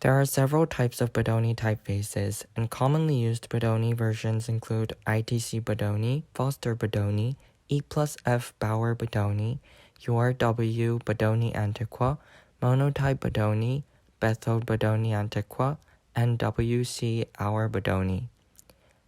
There are several types of Bodoni typefaces, and commonly used Bodoni versions include ITC Bodoni, Foster Bodoni, E+F Bauer Bodoni, URW Bodoni Antiqua, Monotype Bodoni, Bethode Bodoni Antiqua, and WC Our Bodoni.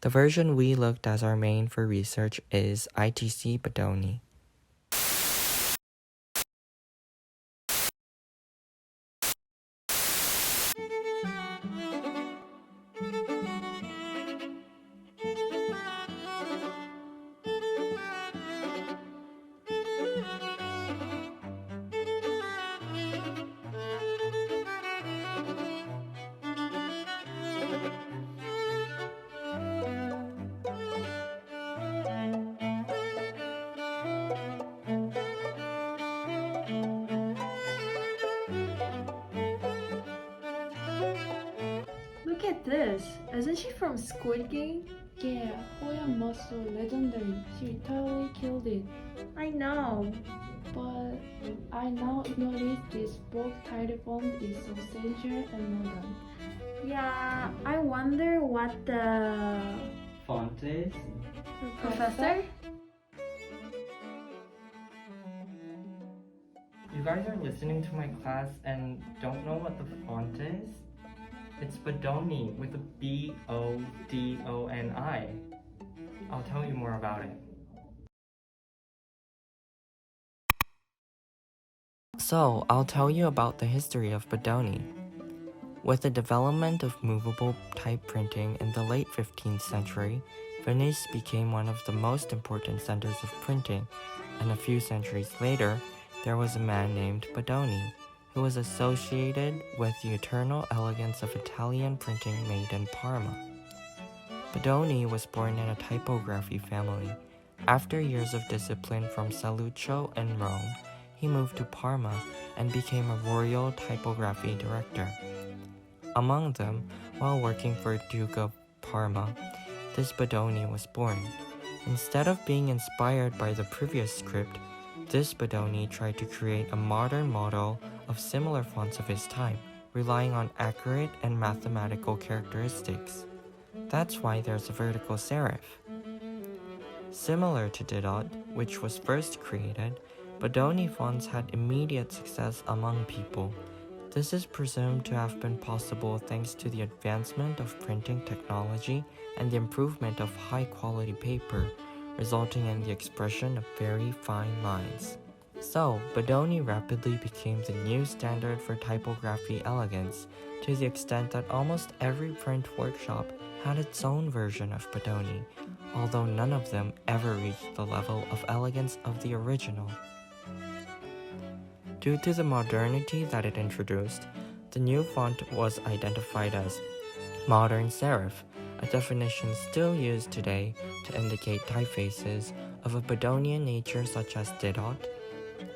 The version we looked as our main for research is ITC Bodoni. Look at this! Isn't she from Squid Game? Yeah, Hoyan was so legendary. She totally killed it. I know. But I now notice this block title font is so sensual and modern. Yeah, I wonder what the Font is? professor? You guys are listening to my class and don't know what the font is? It's Bodoni with a B-O-D-O-N-I. I'll tell you more about it. So, I'll tell you about the history of Bodoni. With the development of movable type printing in the late 15th century, Venice became one of the most important centers of printing, and a few centuries later, there was a man named Bodoni, who was associated with the eternal elegance of Italian printing made in Parma. Bodoni was born in a typography family. After years of discipline from Saluzzo and Rome, he moved to Parma and became a royal typography director. Among them, while working for Duke of Parma, this Bodoni was born. Instead of being inspired by the previous script, this Bodoni tried to create a modern model of similar fonts of his time, relying on accurate and mathematical characteristics. That's why there's a vertical serif. Similar to Didot, which was first created, Bodoni fonts had immediate success among people. This is presumed to have been possible thanks to the advancement of printing technology and the improvement of high-quality paper, resulting in the expression of very fine lines. So, Bodoni rapidly became the new standard for typography elegance, to the extent that almost every print workshop had its own version of Bodoni, although none of them ever reached the level of elegance of the original. Due to the modernity that it introduced, the new font was identified as modern serif, a definition still used today to indicate typefaces of a Bodonian nature such as Didot,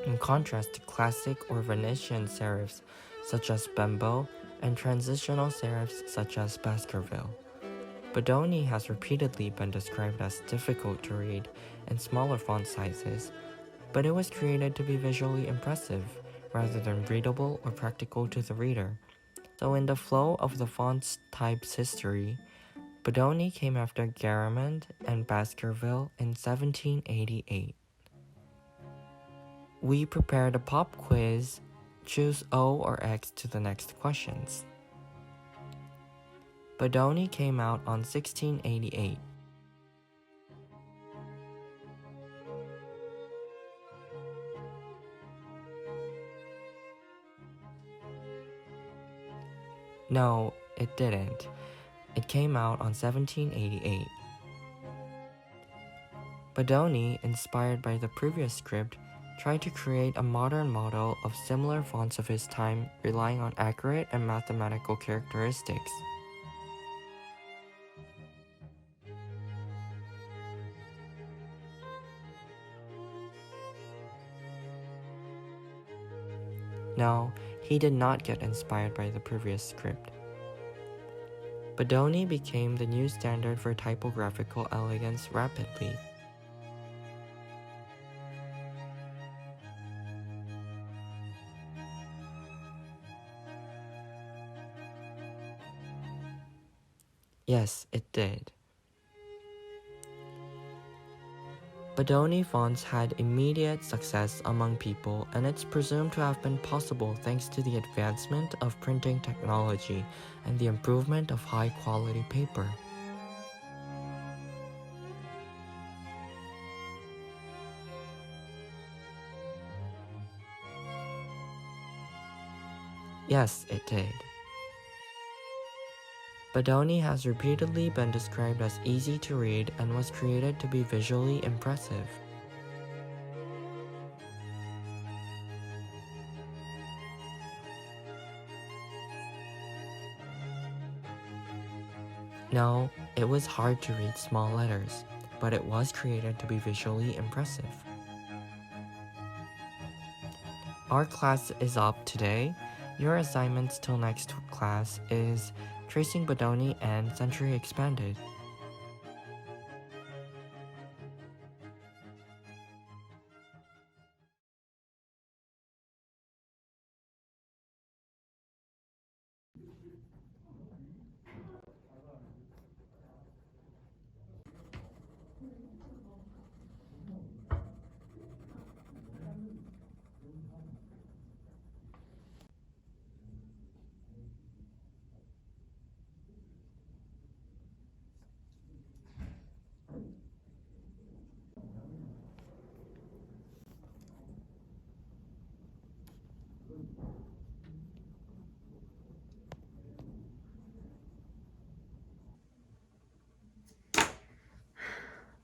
in contrast to classic or Venetian serifs such as Bembo and transitional serifs such as Baskerville. Bodoni has repeatedly been described as difficult to read in smaller font sizes, but it was created to be visually impressive rather than readable or practical to the reader. So in the flow of the font's type's history, Bodoni came after Garamond and Baskerville in 1788. We prepared a pop quiz. Choose O or X to the next questions. Bodoni came out on 1688. No, it didn't. It came out on 1788. Bodoni, inspired by the previous script, tried to create a modern model of similar fonts of his time, relying on accurate and mathematical characteristics. No, he did not get inspired by the previous script. Bodoni became the new standard for typographical elegance rapidly. Yes, it did. Bodoni fonts had immediate success among people, and it's presumed to have been possible thanks to the advancement of printing technology and the improvement of high-quality paper. Yes, it did. Bodoni has repeatedly been described as easy to read and was created to be visually impressive. No, it was hard to read small letters, but it was created to be visually impressive. Our class is up today. Your assignments till next class is tracing Bodoni and century expanded.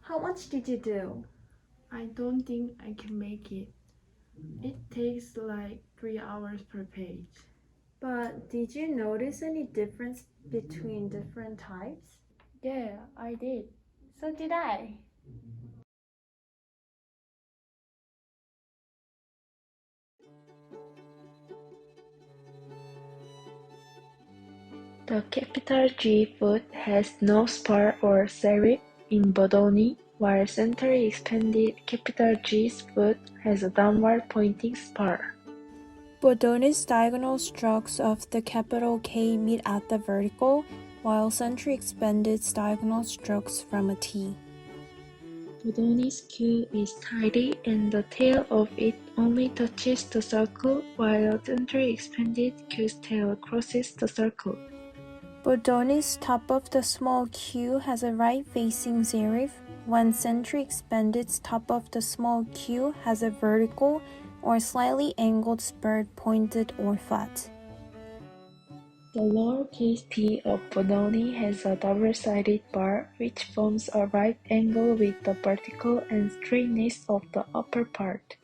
How much did you do? I don't think I can make it. It takes like 3 hours per page. But did you notice any difference between different types? Yeah, I did. So did I. The capital G foot has no spur or serif in Bodoni, while centrally expanded capital G's foot has a downward pointing spur. Bodoni's diagonal strokes of the capital K meet at the vertical, while century expanded's diagonal strokes from a T. Bodoni's Q is tidy and the tail of it only touches the circle, while centrally expanded Q's tail crosses the circle. Bodoni's top of the small q has a right-facing serif, when century expanded's top of the small q has a vertical or slightly angled spur pointed or flat. The lowercase t of Bodoni has a double-sided bar which forms a right angle with the vertical and straightness of the upper part,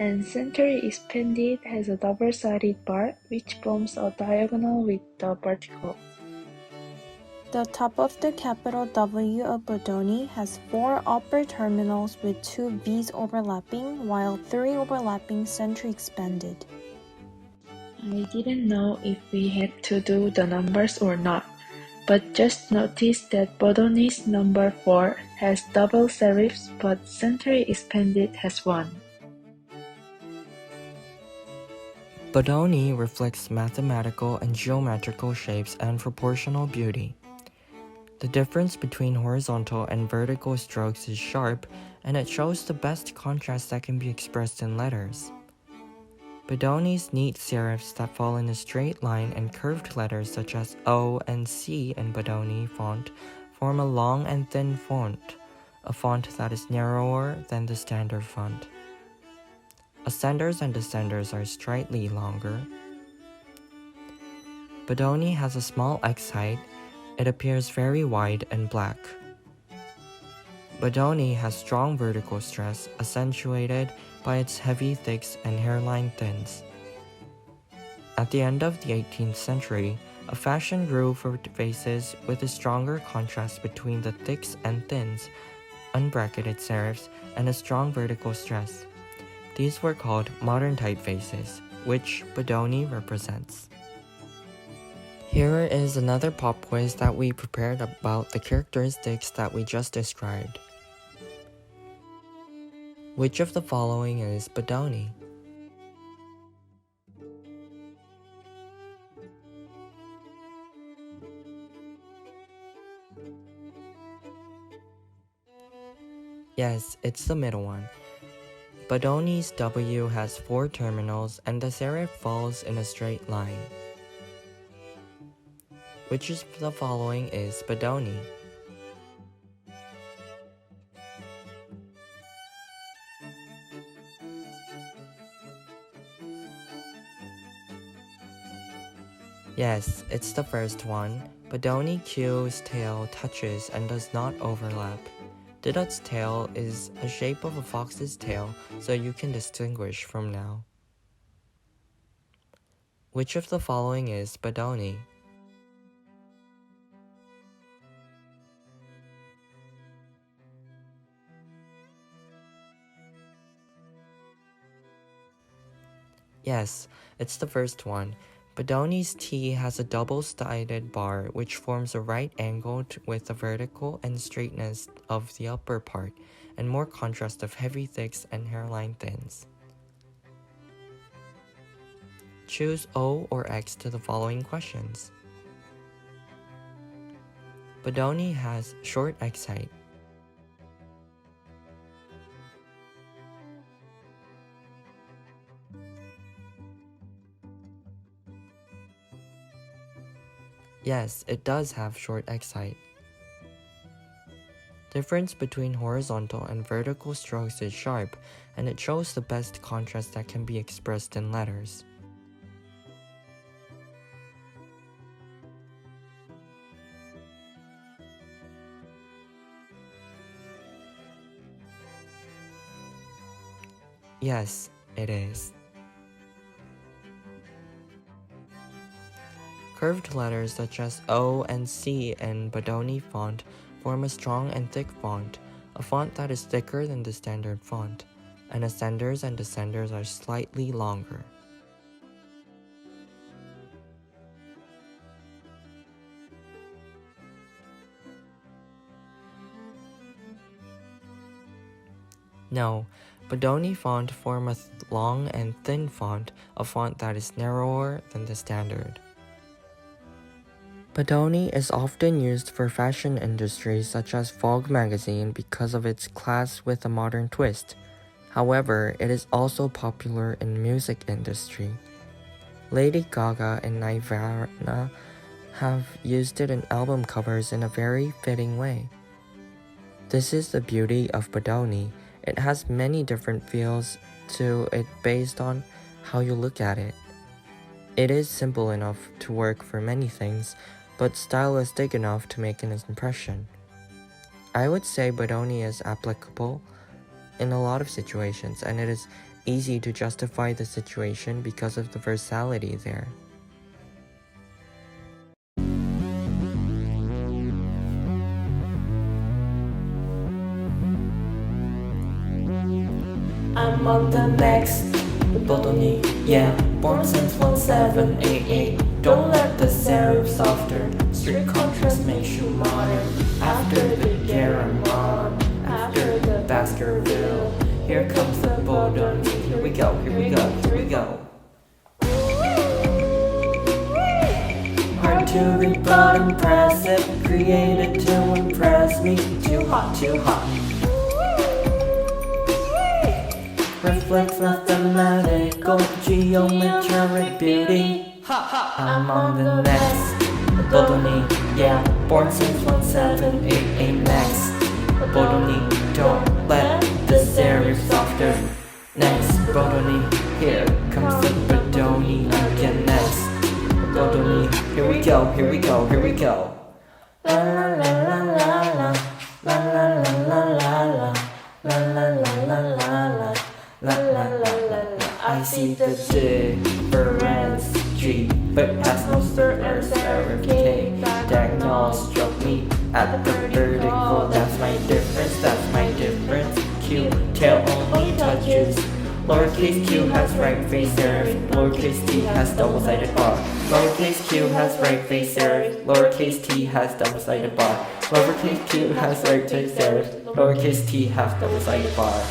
and centrally expanded has a double-sided bar which forms a diagonal with the vertical. The top of the capital W of Bodoni has 4 upper terminals with 2 V's overlapping, while 3 overlapping century expanded. I didn't know if we had to do the numbers or not, but just noticed that Bodoni's number 4 has double serifs but centrally expanded has 1. Bodoni reflects mathematical and geometrical shapes and proportional beauty. The difference between horizontal and vertical strokes is sharp, and it shows the best contrast that can be expressed in letters. Bodoni's neat serifs that fall in a straight line and curved letters such as O and C in Bodoni font form a long and thin font, a font that is narrower than the standard font. Ascenders and descenders are slightly longer. Bodoni has a small X height. It appears very wide and black. Bodoni has strong vertical stress, accentuated by its heavy thicks and hairline thins. At the end of the 18th century, a fashion grew for faces with a stronger contrast between the thicks and thins, unbracketed serifs, and a strong vertical stress. These were called modern typefaces, which Bodoni represents. Here is another pop quiz that we prepared about the characteristics that we just described. Which of the following is Bodoni? Yes, it's the middle one. Bodoni's W has 4 terminals and the serif falls in a straight line. Which of the following is Bodoni? Yes, it's the first one. Bodoni Q's tail touches and does not overlap. Didot's tail is a shape of a fox's tail, so you can distinguish from now. Which of the following is Bodoni? Yes, it's the first one. Bodoni's T has a double-sided bar which forms a right angle with the vertical and straightness of the upper part, and more contrast of heavy thicks and hairline thins. Choose O or X to the following questions. Bodoni has short X height. Yes, it does have short X height. Difference between horizontal and vertical strokes is sharp, and it shows the best contrast that can be expressed in letters. Yes, it is. Curved letters such as O and C in Bodoni font form a strong and thick font, a font that is thicker than the standard font, and ascenders and descenders are slightly longer. No, Bodoni font form a long and thin font, a font that is narrower than the standard. Bodoni is often used for fashion industries such as Vogue magazine because of its class with a modern twist. However, it is also popular in music industry. Lady Gaga and Nirvana have used it in album covers in a very fitting way. This is the beauty of Bodoni. It has many different feels to it based on how you look at it. It is simple enough to work for many things, but stylistic enough to make an impression. I would say Bodoni is applicable in a lot of situations, and it is easy to justify the situation because of the versatility there. I'm on the next Bodoni, yeah, born since 1788. Don't let the serif softer, strict contrast makes you modern. After the Garamond, after the Baskerville, here comes the Bodoni. Here we go, here we go, here we go. Hard to read but impressive, created to impress me. Too hot, too hot. Reflects mathematical geometric beauty. I'm on the next Bodoni, yeah, born since 1788 next Bodoni, don't let the serif softer. Next Bodoni, here comes the Bodoni again. Next Bodoni, here we go, here we go, here we go. La la la la la la la la la la la la la la la la la. La la la la la, I see the difference G, but has no stir or serif K. Diagonal struck me at the vertical. That's my difference, that's my difference. Q, tail only touches. Lowercase q has right face serif. Lowercase t has double-sided bar. Lowercase q has right face serif. Lowercase t has double-sided bar. Lowercase q has right face serif. Lowercase t has double-sided bar.